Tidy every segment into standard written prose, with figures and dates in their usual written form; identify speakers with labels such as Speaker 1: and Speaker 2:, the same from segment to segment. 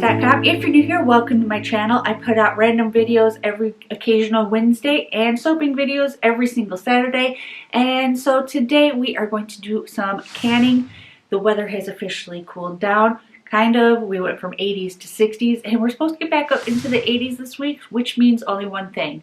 Speaker 1: Homesteading.com. If you're new here, welcome to my channel. I put out random videos every occasional Wednesday and soaping videos every single Saturday. And so today we are going to do some canning. The weather has officially cooled down. Kind of. We went from 80s to 60s and we're supposed to get back up into the 80s this week, which means only one thing.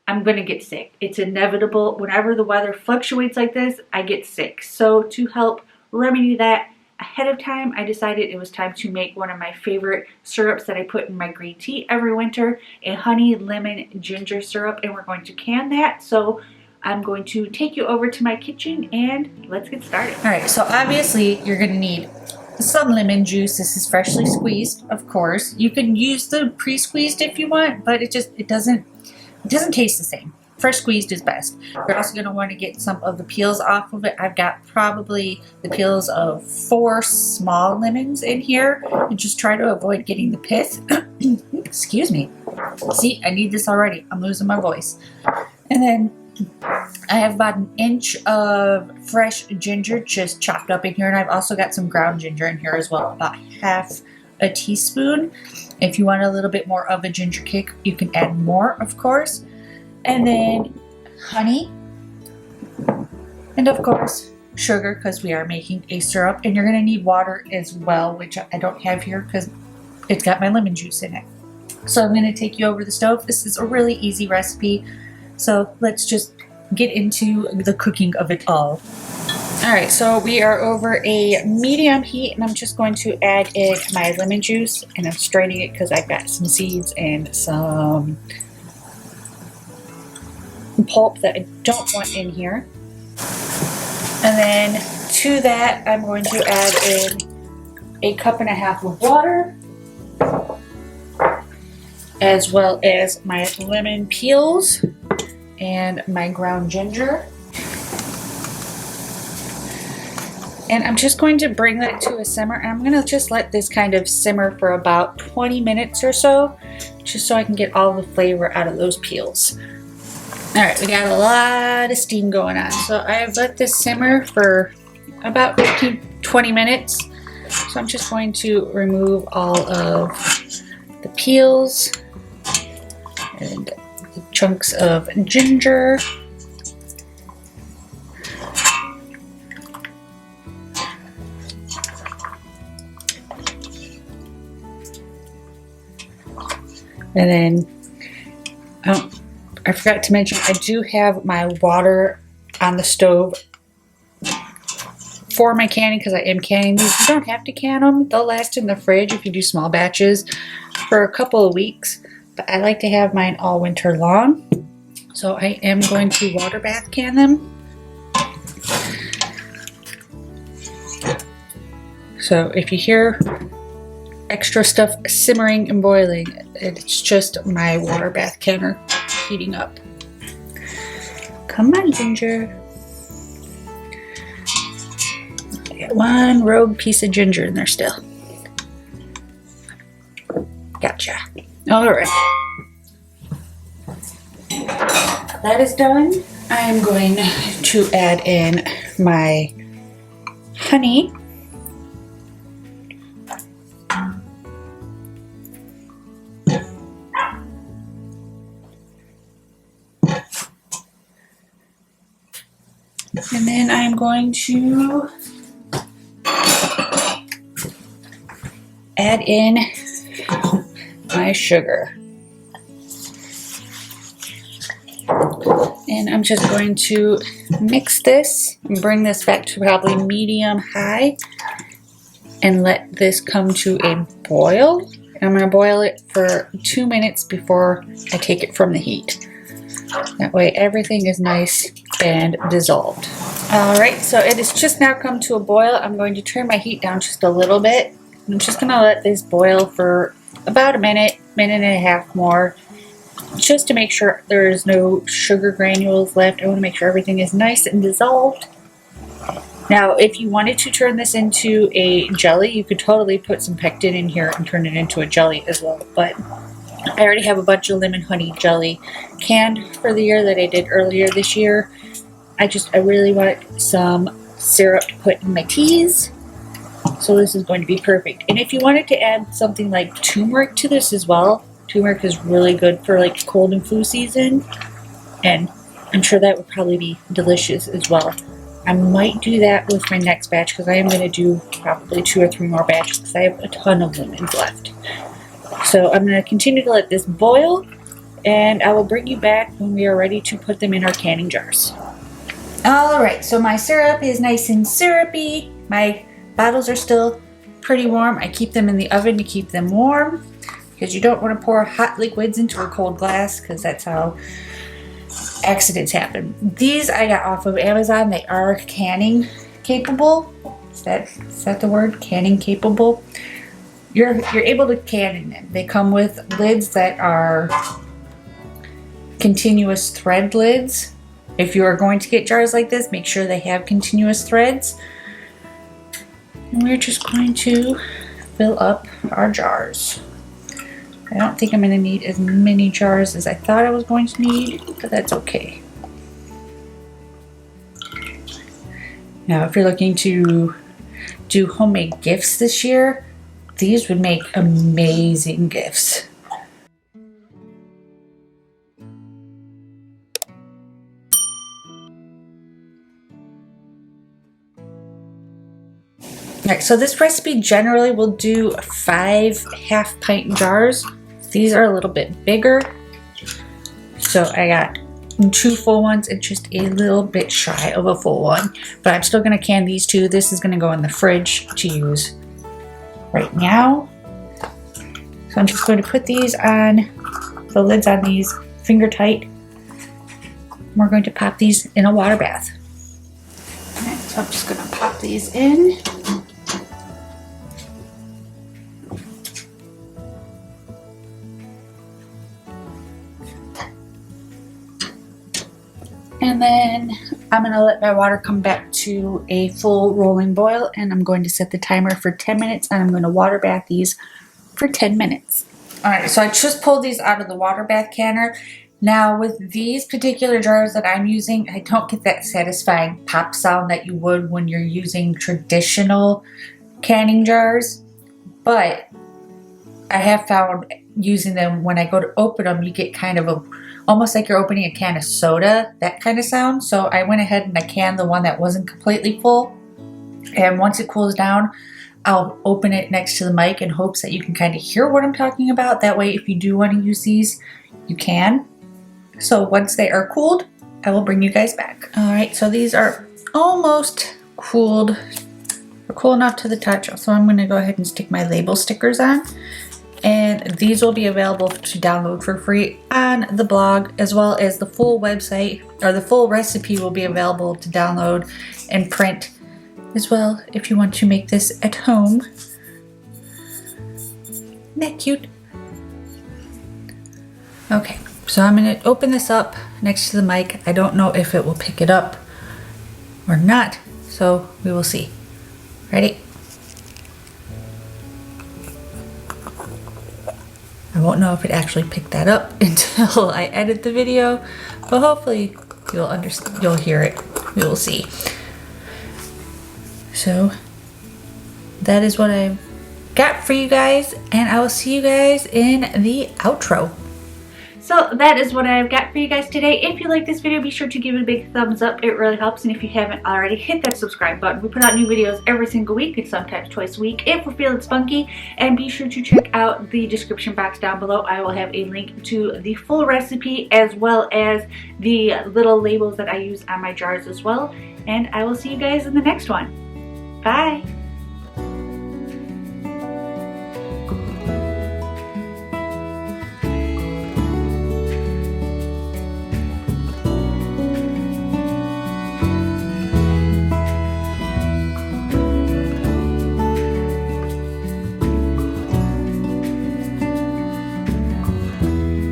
Speaker 1: I'm going to get sick. It's inevitable. Whenever the weather fluctuates like this, I get sick. So to help remedy that, ahead of time, I decided it was time to make one of my favorite syrups that I put in my green tea every winter, a honey lemon ginger syrup, and we're going to can that. So I'm going to take you over to my kitchen and let's get started. All right, so obviously you're going to need some lemon juice. This is freshly squeezed, of course. You can use the pre-squeezed if you want, but it doesn't taste the same. Fresh squeezed is best. You're also going to want to get some of the peels off of it. I've got probably the peels of 4 small lemons in here. And just try to avoid getting the pith. Excuse me. See, I need this already. I'm losing my voice. And then I have about 1 inch of fresh ginger just chopped up in here. And I've also got some ground ginger in here as well. About half a teaspoon. If you want a little bit more of a ginger kick, you can add more, of course. And then honey, and of course sugar, because we are making a syrup. And you're going to need water as well, which I don't have here because it's got my lemon juice in it. So I'm going to take you over the stove. This is a really easy recipe, so let's just get into the cooking of it all. Alright, so we are over a medium heat, and I'm just going to add in my lemon juice, and I'm straining it because I've got some seeds and some pulp that I don't want in here. And then to that I'm going to add in 1.5 cups of water, as well as my lemon peels and my ground ginger. And I'm just going to bring that to a simmer, and I'm going to just let this kind of simmer for about 20 minutes or so, just so I can get all the flavor out of those peels. Alright, we got a lot of steam going on, so I have let this simmer for about 15-20 minutes. So I'm just going to remove all of the peels and the chunks of ginger. And then I forgot to mention, I do have my water on the stove for my canning because I am canning these. You don't have to can them. They'll last in the fridge if you do small batches for a couple of weeks. But I like to have mine all winter long. So I am going to water bath can them. So if you hear extra stuff simmering and boiling, it's just my water bath canner heating up. Come on, ginger. I got 1 rogue piece of ginger in there still. Gotcha. Alright. That is done. I'm going to add in my honey. And then I'm going to add in my sugar. And I'm just going to mix this and bring this back to probably medium high and let this come to a boil. And I'm going to boil it for 2 minutes before I take it from the heat. That way everything is nice and dissolved. Alright, so it has just now come to a boil. I'm going to turn my heat down just a little bit. I'm just going to let this boil for about a minute and a half more, just to make sure there's no sugar granules left. I want to make sure everything is nice and dissolved. Now, if you wanted to turn this into a jelly, you could totally put some pectin in here and turn it into a jelly as well. But I already have a bunch of lemon honey jelly canned for the year that I did earlier this year. I really want some syrup to put in my teas. So this is going to be perfect. And if you wanted to add something like turmeric to this as well, turmeric is really good for like cold and flu season. And I'm sure that would probably be delicious as well. I might do that with my next batch because I am going to do probably 2 or 3 more batches because I have a ton of lemons left. So I'm going to continue to let this boil, and I will bring you back when we are ready to put them in our canning jars. Alright, so my syrup is nice and syrupy. My bottles are still pretty warm. I keep them in the oven to keep them warm because you don't want to pour hot liquids into a cold glass because that's how accidents happen. These I got off of Amazon. They are canning capable. Is that the word? Canning capable. You're able to can in them. They come with lids that are continuous thread lids. If you are going to get jars like this, make sure they have continuous threads. And we're just going to fill up our jars. I don't think I'm going to need as many jars as I thought I was going to need, but that's okay. Now, if you're looking to do homemade gifts this year, these would make amazing gifts. Alright, so this recipe generally will do 5 half-pint jars. These are a little bit bigger. So I got 2 full ones and just a little bit shy of a full one. But I'm still going to can these 2. This is going to go in the fridge to use right now. So I'm just going to put these on, the lids on these finger tight. We're going to pop these in a water bath. Alright, so I'm just going to pop these in. And then I'm going to let my water come back to a full rolling boil, and I'm going to set the timer for 10 minutes, and I'm going to water bath these for 10 minutes. Alright, so I just pulled these out of the water bath canner. Now with these particular jars that I'm using, I don't get that satisfying pop sound that you would when you're using traditional canning jars, but I have found using them when I go to open them, you get kind of almost like you're opening a can of soda, that kind of sound. So I went ahead and I canned the one that wasn't completely full. And once it cools down, I'll open it next to the mic in hopes that you can kind of hear what I'm talking about. That way, if you do want to use these, you can. So once they are cooled, I will bring you guys back. All right, so these are almost cooled. They're cool enough to the touch. So I'm going to go ahead and stick my label stickers on. And these will be available to download for free on the blog, as well as the full website, or the full recipe will be available to download and print as well if you want to make this at home. Isn't that cute? Okay, so I'm going to open this up next to the mic. I don't know if it will pick it up or not, so we will see. Ready? I won't know if it actually picked that up until I edit the video, but hopefully you'll understand, you'll hear it. We will see. So that is what I've got for you guys, and I will see you guys in the outro. So that is what I've got for you guys today. If you like this video, be sure to give it a big thumbs up. It really helps. And if you haven't already, hit that subscribe button. We put out new videos every single week and sometimes twice a week if we're feeling spunky. And be sure to check out the description box down below. I will have a link to the full recipe as well as the little labels that I use on my jars as well. And I will see you guys in the next one. Bye.